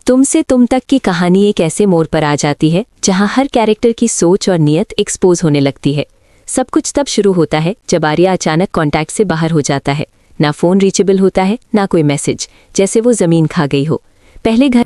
तुमसे तुम तक की कहानी एक ऐसे मोड़ पर आ जाती है जहां हर कैरेक्टर की सोच और नियत एक्सपोज होने लगती है। सब कुछ तब शुरू होता है जब आर्या अचानक कांटेक्ट से बाहर हो जाता है। ना फोन रीचेबल होता है, ना कोई मैसेज, जैसे वो जमीन खा गई हो। पहले घर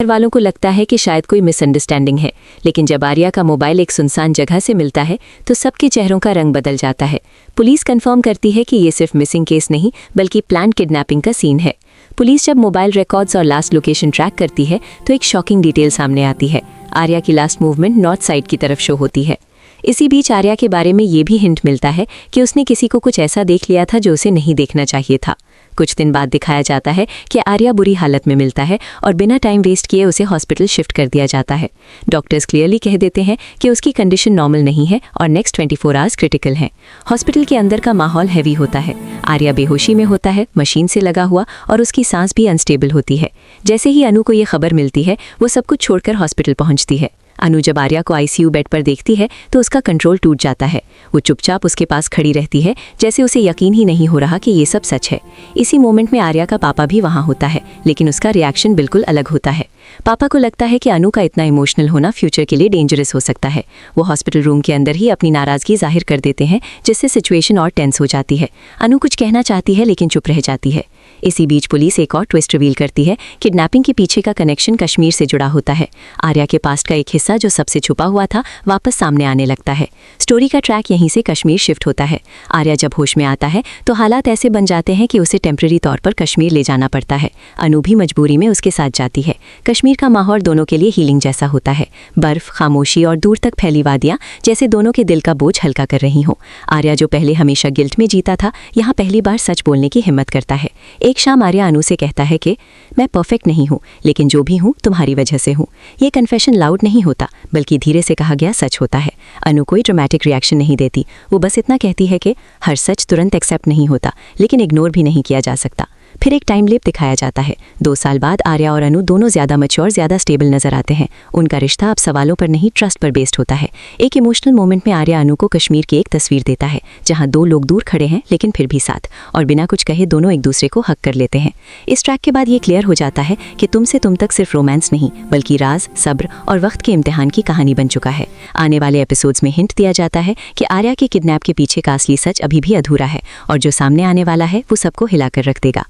वालों को लगता है कि शायद कोई मिसअंडरस्टैंडिंग है, लेकिन जब आर्या का मोबाइल एक सुनसान जगह से मिलता है तो सबके चेहरों का रंग बदल जाता है। पुलिस कंफर्म करती है कि ये सिर्फ मिसिंग केस नहीं बल्कि प्लान किडनैपिंग का सीन है। पुलिस जब मोबाइल रिकॉर्ड्स और लास्ट लोकेशन ट्रैक करती है तो एक शॉकिंग डिटेल सामने आती है। आर्या की लास्ट मूवमेंट नॉर्थ साइड की तरफ शो होती है। इसी बीच आर्या के बारे में ये भी हिंट मिलता है कि उसने किसी को कुछ ऐसा देख लिया था जो उसे नहीं देखना चाहिए था। कुछ दिन बाद दिखाया जाता है कि आर्या बुरी हालत में मिलता है और बिना टाइम वेस्ट किए उसे हॉस्पिटल शिफ्ट कर दिया जाता है। डॉक्टर्स क्लियरली कह देते हैं कि उसकी कंडीशन नॉर्मल नहीं है और नेक्स्ट 24 आवर्स क्रिटिकल हैं। हॉस्पिटल के अंदर का माहौल हैवी होता है। आर्या बेहोशी में होता है, मशीन से लगा हुआ, और उसकी सांस भी अनस्टेबल होती है। जैसे ही अनु को ये खबर मिलती है वो सब कुछ छोड़कर हॉस्पिटल पहुंचती है। अनु जब आर्या को आईसीयू बेड पर देखती है तो उसका कंट्रोल टूट जाता है। वो चुपचाप उसके पास खड़ी रहती है, जैसे उसे यकीन ही नहीं हो रहा कि ये सब सच है। इसी मोमेंट में आर्या का पापा भी वहाँ होता है, लेकिन उसका रिएक्शन बिल्कुल अलग होता है। पापा को लगता है कि अनु का इतना इमोशनल होना फ्यूचर के लिए डेंजरस हो सकता है। वो हॉस्पिटल रूम के अंदर ही अपनी नाराजगी जाहिर कर देते हैं, जिससे सिचुएशन और टेंस हो जाती है। अनु कुछ कहना चाहती है लेकिन चुप रह जाती है। इसी बीच पुलिस एक और ट्विस्ट रिवील करती है। किडनैपिंग के पीछे का कनेक्शन कश्मीर से जुड़ा होता है। आर्या के पास्ट का एक हिस्सा जो सबसे छुपा हुआ था वापस सामने आने लगता है। स्टोरी का ट्रैक यहीं से कश्मीर शिफ्ट होता है। आर्या जब होश में आता है तो हालात ऐसे बन जाते हैं कि उसे टेम्पररी तौर पर कश्मीर ले जाना पड़ता है। अनु भी मजबूरी में उसके साथ जाती है। कश्मीर का माहौल दोनों के लिए हीलिंग जैसा होता है। बर्फ, खामोशी और दूर तक फैली वादियाँ जैसे दोनों के दिल का बोझ हल्का कर रही हों। आर्या जो पहले हमेशा गिल्ट में जीता था, यहाँ पहली बार सच बोलने की हिम्मत करता है। एक शाम आर्या अनु से कहता है कि मैं परफेक्ट नहीं हूँ, लेकिन जो भी हूँ तुम्हारी वजह से हूँ। ये कन्फेशन लाउड नहीं होता बल्कि धीरे से कहा गया सच होता है। अनु कोई ड्रामेटिक रिएक्शन नहीं देती। वो बस इतना कहती है कि हर सच तुरंत एक्सेप्ट नहीं होता, लेकिन इग्नोर भी नहीं किया जा सकता। फिर एक टाइम लैप दिखाया जाता है। 2 साल बाद आर्या और अनु दोनों ज्यादा मैच्योर, ज्यादा स्टेबल नजर आते हैं। उनका रिश्ता अब सवालों पर नहीं, ट्रस्ट पर बेस्ड होता है। एक इमोशनल मोमेंट में आर्या अनु को कश्मीर की एक तस्वीर देता है जहां 2 लोग दूर खड़े हैं लेकिन फिर भी साथ, और बिना कुछ कहे दोनों एक दूसरे को हक कर लेते हैं। इस ट्रैक के बाद ये क्लियर हो जाता है कि तुमसे तुम तक सिर्फ रोमांस नहीं बल्कि राज, सब्र और वक्त के इम्तिहान की कहानी बन चुका है। आने वाले एपिसोड्स में हिंट दिया जाता है कि आर्या के किडनैप के पीछे का असली सच अभी भी अधूरा है और जो सामने आने वाला है वो सबको हिलाकर रख देगा।